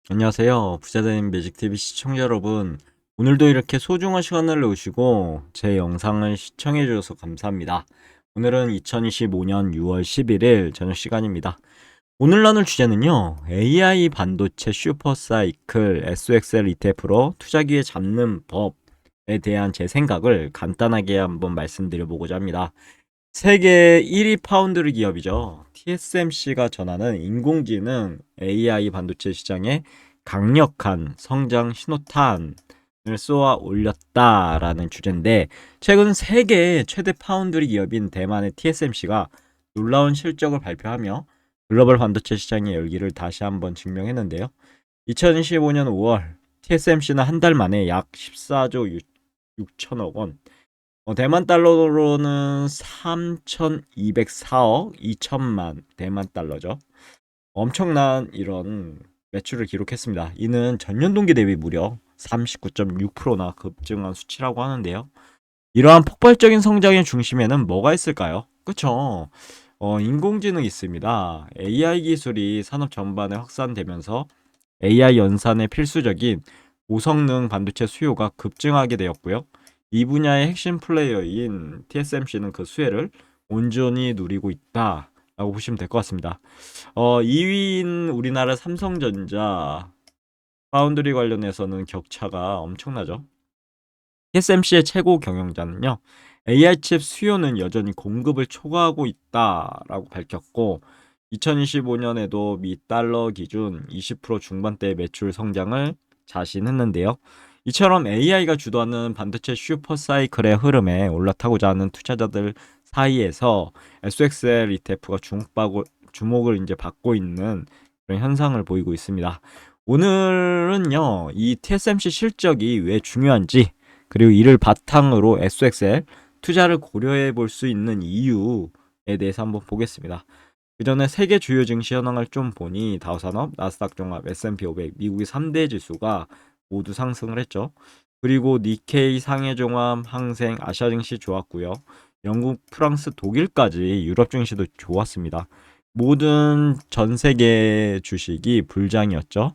안녕하세요. 부자된 매직TV 시청자 여러분. 오늘도 이렇게 소중한 시간을 내주시고 제 영상을 시청해 주셔서 감사합니다. 오늘은 2025년 6월 11일 저녁 시간입니다. 오늘 나눌 주제는요. AI 반도체 슈퍼사이클 SXL ETF로 투자 기회 잡는 법에 대한 제 생각을 간단하게 한번 말씀드려 보고자 합니다. 세계 1위 파운드리 기업이죠. TSMC가 전하는 인공지능 AI 반도체 시장에 강력한 성장 신호탄을 쏘아 올렸다라는 주제인데, 최근 세계 최대 파운드리 기업인 대만의 TSMC가 놀라운 실적을 발표하며 글로벌 반도체 시장의 열기를 다시 한번 증명했는데요. 2025년 5월 TSMC는 한 달 만에 약 14조 6천억 원, 대만 달러로는 3,204억 2천만 대만 달러죠. 엄청난 이런 매출을 기록했습니다. 이는 전년 동기 대비 무려 39.6%나 급증한 수치라고 하는데요. 이러한 폭발적인 성장의 중심에는 뭐가 있을까요? 그쵸? 인공지능이 있습니다. AI 기술이 산업 전반에 확산되면서 AI 연산의 필수적인 고성능 반도체 수요가 급증하게 되었고요. 이 분야의 핵심 플레이어인 TSMC는 그 수혜를 온전히 누리고 있다라고 보시면 될 것 같습니다. 2위인 우리나라 삼성전자 파운드리 관련해서는 격차가 엄청나죠. TSMC의 최고 경영자는요, AI 칩 수요는 여전히 공급을 초과하고 있다라고 밝혔고, 2025년에도 미 달러 기준 20% 중반대의 매출 성장을 자신했는데요. 이처럼 AI가 주도하는 반도체 슈퍼사이클의 흐름에 올라타고자 하는 투자자들 사이에서 SXL ETF가 주목을 이제 받고 있는 그런 현상을 보이고 있습니다. 오늘은요, 이 TSMC 실적이 왜 중요한지, 그리고 이를 바탕으로 SXL 투자를 고려해 볼 수 있는 이유에 대해서 한번 보겠습니다. 그 전에 세계 주요 증시 현황을 좀 보니 다우산업, 나스닥 종합, S&P 500, 미국의 3대 지수가 모두 상승을 했죠. 그리고 니케이, 상해 종합, 항생, 아시아 증시 좋았고요. 영국, 프랑스, 독일까지 유럽 증시도 좋았습니다. 모든 전 세계 주식이 불장이었죠.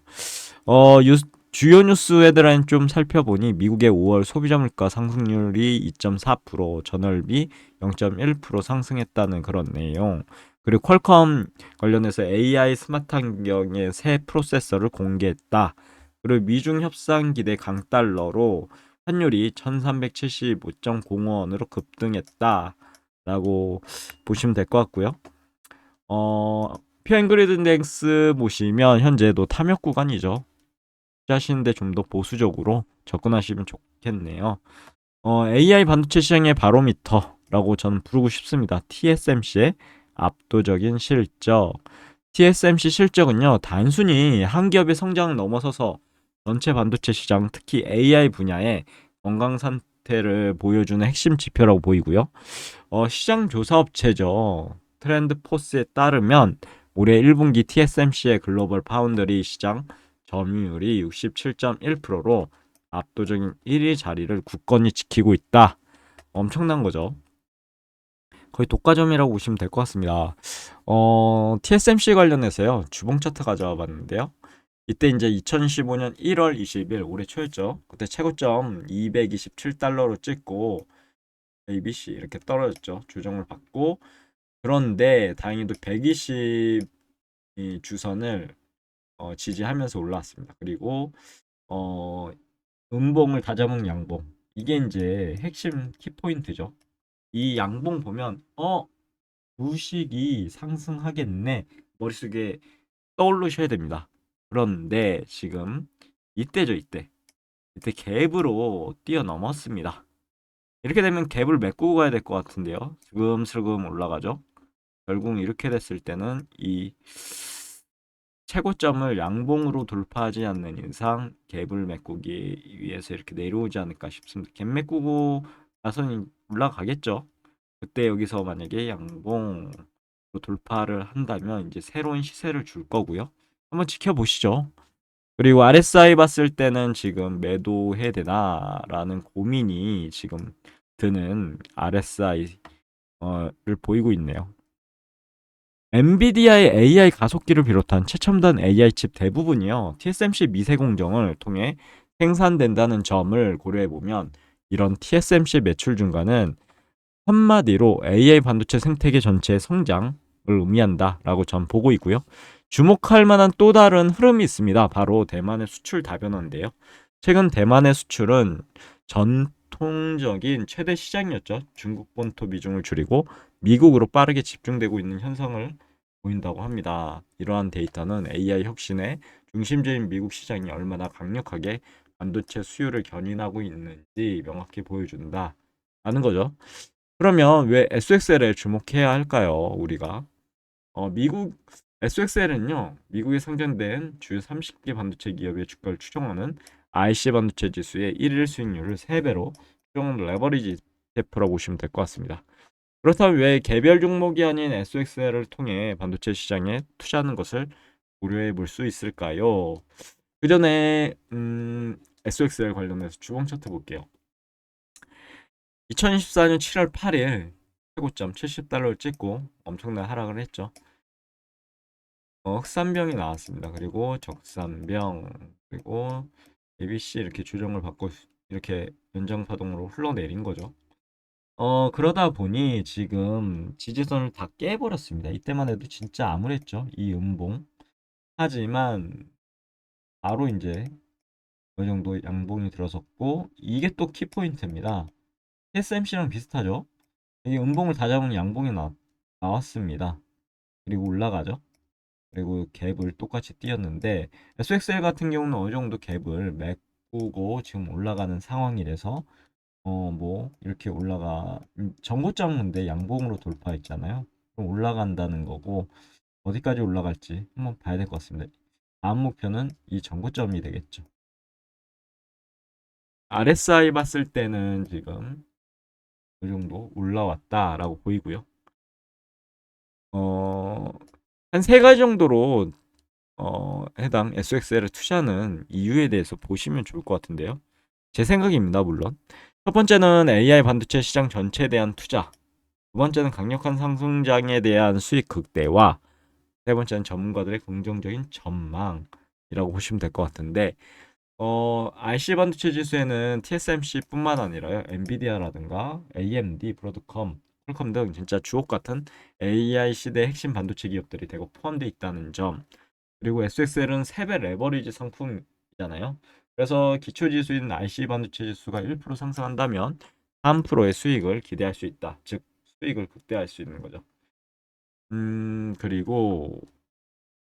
주요 뉴스 헤드라인 좀 살펴보니 미국의 5월 소비자 물가 상승률이 2.4%, 전월비 0.1% 상승했다는 그런 내용. 그리고 퀄컴 관련해서 AI 스마트 환경의 새 프로세서를 공개했다. 그리고 미중 협상 기대 강달러로 환율이 1375.05원으로 급등했다. 라고 보시면 될 것 같고요. 피어잉그리드 인덱스 보시면 현재도 탐욕 구간이죠. 투자하시는데 좀 더 보수적으로 접근하시면 좋겠네요. AI 반도체 시장의 바로미터라고 저는 부르고 싶습니다. TSMC의 압도적인 실적. TSMC 실적은요, 단순히 한 기업의 성장을 넘어서서 전체 반도체 시장, 특히 AI 분야의 건강 상태를 보여주는 핵심 지표라고 보이고요. 시장 조사 업체죠. 트렌드 포스에 따르면 올해 1분기 TSMC의 글로벌 파운드리 시장 점유율이 67.1%로 압도적인 1위 자리를 굳건히 지키고 있다. 엄청난 거죠. 거의 독과점이라고 보시면 될 것 같습니다. TSMC 관련해서요. 주봉 차트 가져와 봤는데요. 이때 이제 2015년 1월 20일 올해 초였죠. 그때 최고점 227달러로 찍고 ABC 이렇게 떨어졌죠. 조정을 받고, 그런데 다행히도 120 주선을 지지하면서 올라왔습니다. 그리고 어, 음봉을 다잡은 양봉. 이게 이제 핵심 키포인트죠. 이 양봉 보면 주식이 상승하겠네. 머릿속에 떠오르셔야 됩니다. 그런데 지금 이때죠, 이때. 이때 갭으로 뛰어넘었습니다. 이렇게 되면 갭을 메꾸고 가야 될 것 같은데요. 슬금슬금 올라가죠. 결국 이렇게 됐을 때는 이 최고점을 양봉으로 돌파하지 않는 이상 갭을 메꾸기 위해서 이렇게 내려오지 않을까 싶습니다. 갭 메꾸고 나서는 올라가겠죠. 그때 여기서 만약에 양봉으로 돌파를 한다면 이제 새로운 시세를 줄 거고요. 한번 지켜보시죠. 그리고 RSI 봤을 때는 지금 매도해야 되나라는 고민이 지금 드는 RSI를 보이고 있네요. 엔비디아의 AI 가속기를 비롯한 최첨단 AI 칩 대부분이요, TSMC 미세 공정을 통해 생산된다는 점을 고려해 보면 이런 TSMC 매출 증가는 한마디로 AI 반도체 생태계 전체의 성장을 의미한다라고 전 보고 있고요. 주목할 만한 또 다른 흐름이 있습니다. 바로 대만의 수출 다변화인데요. 최근 대만의 수출은 전통적인 최대 시장이었죠. 중국 본토 비중을 줄이고 미국으로 빠르게 집중되고 있는 현상을 보인다고 합니다. 이러한 데이터는 AI 혁신의 중심지인 미국 시장이 얼마나 강력하게 반도체 수요를 견인하고 있는지 명확히 보여준다. 라는 거죠. 그러면 왜 SXL에 주목해야 할까요? 우리가 미국 SXL은요, 미국에 상장된 주요 30개 반도체 기업의 주가를 추정하는 IC 반도체 지수의 1일 수익률을 3배로 추정하는 레버리지 ETF라고 보시면 될 것 같습니다. 그렇다면 왜 개별 종목이 아닌 SXL을 통해 반도체 시장에 투자하는 것을 고려해 볼 수 있을까요? 그 전에 SXL 관련해서 주봉 차트 볼게요. 2024년 7월 8일 최고점 70달러를 찍고 엄청난 하락을 했죠. 흑산병이 나왔습니다. 그리고 적산병, 그리고 ABC 이렇게 조정을 받고 이렇게 연장파동으로 흘러내린 거죠. 그러다 보니 지금 지지선을 다 깨버렸습니다. 이때만 해도 진짜 암울했죠. 이 음봉. 하지만 바로 이제 어느 정도 양봉이 들어섰고, 이게 또 키포인트입니다. TSMC랑 비슷하죠. 이게 음봉을 다 잡으면 양봉이 나왔습니다. 그리고 올라가죠. 그리고 갭을 똑같이 띄었는데 SXL 같은 경우는 어느 정도 갭을 메꾸고 지금 올라가는 상황이라서 뭐 이렇게 전고점인데 양봉으로 돌파했잖아요. 그럼 올라간다는 거고, 어디까지 올라갈지 한번 봐야 될 것 같습니다. 다음 목표는 이 전고점이 되겠죠. RSI 봤을 때는 지금 이 정도 올라왔다라고 보이고요. 한 세 가지 정도로 해당 SXL에 투자하는 이유에 대해서 보시면 좋을 것 같은데요. 제 생각입니다, 물론. 첫 번째는 AI 반도체 시장 전체에 대한 투자. 두 번째는 강력한 상승장에 대한 수익 극대화. 세 번째는 전문가들의 긍정적인 전망이라고 보시면 될 것 같은데, IC 반도체 지수에는 TSMC뿐만 아니라요, 엔비디아라든가 AMD, 브로드컴, 퀄컴 등 진짜 주옥 같은 AI 시대 핵심 반도체 기업들이 대거 포함되어 있다는 점. 그리고 SXL은 3배 레버리지 상품이잖아요. 그래서 기초 지수인 IC 반도체 지수가 1% 상승한다면 3%의 수익을 기대할 수 있다. 즉 수익을 극대화할 수 있는 거죠. 그리고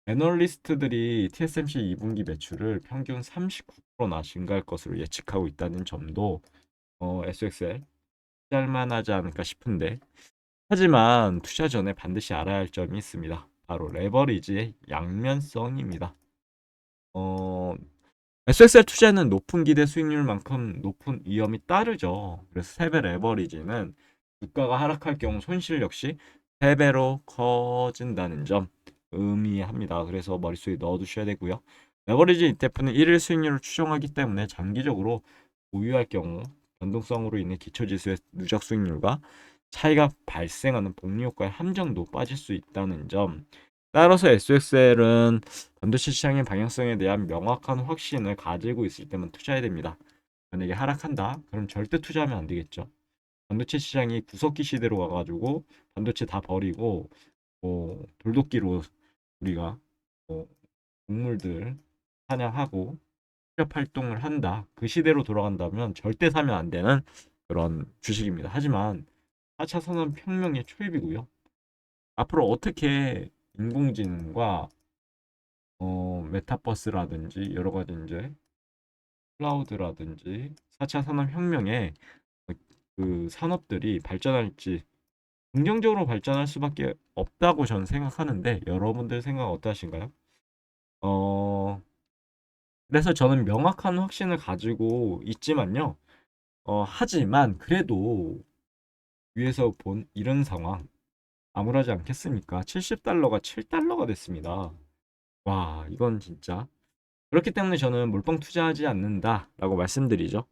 애널리스트들이 TSMC 2분기 매출을 평균 39%나 증가할 것으로 예측하고 있다는 점도 SXL 짤만하지 않을까 싶은데, 하지만 투자 전에 반드시 알아야 할 점이 있습니다. 바로 레버리지의 양면성입니다. 어, SXL 투자는 높은 기대 수익률만큼 높은 위험이 따르죠. 그래서 3배 레버리지는 주가가 하락할 경우 손실 역시 3배로 커진다는 점 의미합니다. 그래서 머릿속에 넣어두셔야 되고요. 레버리지 ETF는 1일 수익률을 추정하기 때문에 장기적으로 보유할 경우 변동성으로 인해 기초지수의 누적 수익률과 차이가 발생하는 복리 효과의 함정도 빠질 수 있다는 점. 따라서 SXL은 반도체 시장의 방향성에 대한 명확한 확신을 가지고 있을 때만 투자해야 됩니다. 만약에 하락한다, 그럼 절대 투자하면 안 되겠죠. 반도체 시장이 구석기 시대로 가가지고 반도체 다 버리고 돌도끼로 우리가 뭐 동물들 사냥하고 취업 활동을 한다. 그 시대로 돌아간다면 절대 사면 안 되는 그런 주식입니다. 하지만 4차 산업혁명의 초입이고요. 앞으로 어떻게 인공지능과 메타버스라든지 여러 가지 이제 클라우드라든지 4차 산업혁명에 그 산업들이 발전할지, 긍정적으로 발전할 수밖에 없다고 저는 생각하는데, 여러분들 생각 어떠하신가요? 어, 그래서 저는 명확한 확신을 가지고 있지만요. 하지만 그래도 위에서 본 이런 상황 암울하지 않겠습니까? 70달러가 7달러가 됐습니다. 와, 이건 진짜. 그렇기 때문에 저는 몰빵 투자하지 않는다라고 말씀드리죠.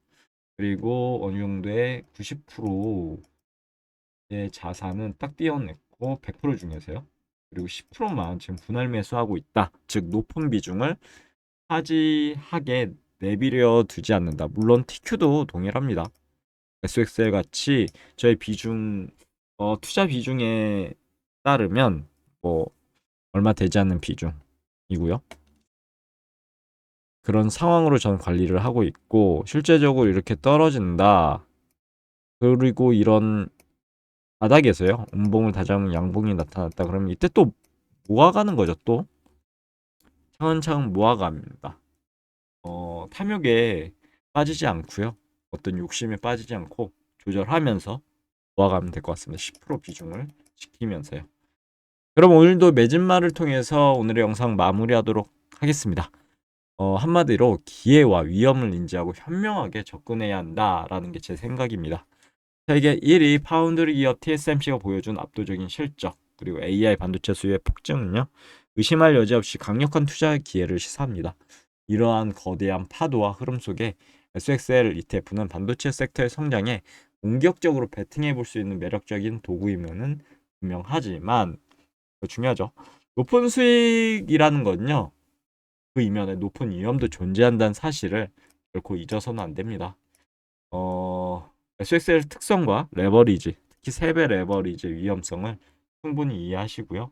그리고 어느 정도의 90%의 자산은 딱 띄어냈고 100% 중에서요. 그리고 10%만 지금 분할 매수하고 있다. 즉 높은 비중을 차지하게 내비려 두지 않는다. 물론 TQ도 동일합니다. SXL 같이 저의 비중 투자 비중에 따르면 뭐 얼마 되지 않는 비중이고요. 그런 상황으로 저는 관리를 하고 있고 실제적으로 이렇게 떨어진다. 그리고 이런 바닥에서요. 음봉을 다져오면 양봉이 나타났다. 그러면 이때 또 모아가는 거죠. 또 차근차근 모아갑니다. 탐욕에 빠지지 않고요. 어떤 욕심에 빠지지 않고 조절하면서 모아가면 될 것 같습니다. 10% 비중을 지키면서요. 그럼 오늘도 매진말을 통해서 오늘의 영상 마무리하도록 하겠습니다. 한마디로 기회와 위험을 인지하고 현명하게 접근해야 한다라는 게 제 생각입니다. 세계 1위 파운드리 기업 TSMC가 보여준 압도적인 실적 그리고 AI 반도체 수요의 폭증은요. 의심할 여지 없이 강력한 투자 기회를 시사합니다. 이러한 거대한 파도와 흐름 속에 SXL ETF는 반도체 섹터의 성장에 공격적으로 베팅해 볼 수 있는 매력적인 도구이면은 분명하지만 중요하죠. 높은 수익이라는 건요. 그 이면에 높은 위험도 존재한다는 사실을 결코 잊어서는 안 됩니다. SXL 특성과 레버리지, 특히 3배 레버리지 위험성을 충분히 이해하시고요.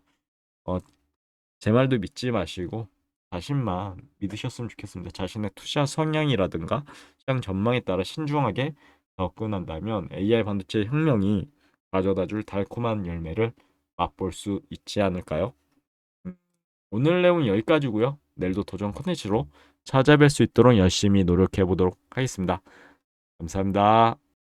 어, 제 말도 믿지 마시고 자신만 믿으셨으면 좋겠습니다. 자신의 투자 성향이라든가 시장 전망에 따라 신중하게 접근한다면 AI 반도체 혁명이 가져다줄 달콤한 열매를 맛볼 수 있지 않을까요? 음, 오늘 내용은 여기까지고요. 내일도 도전 콘텐츠로 찾아뵐 수 있도록 열심히 노력해 보도록 하겠습니다. 감사합니다.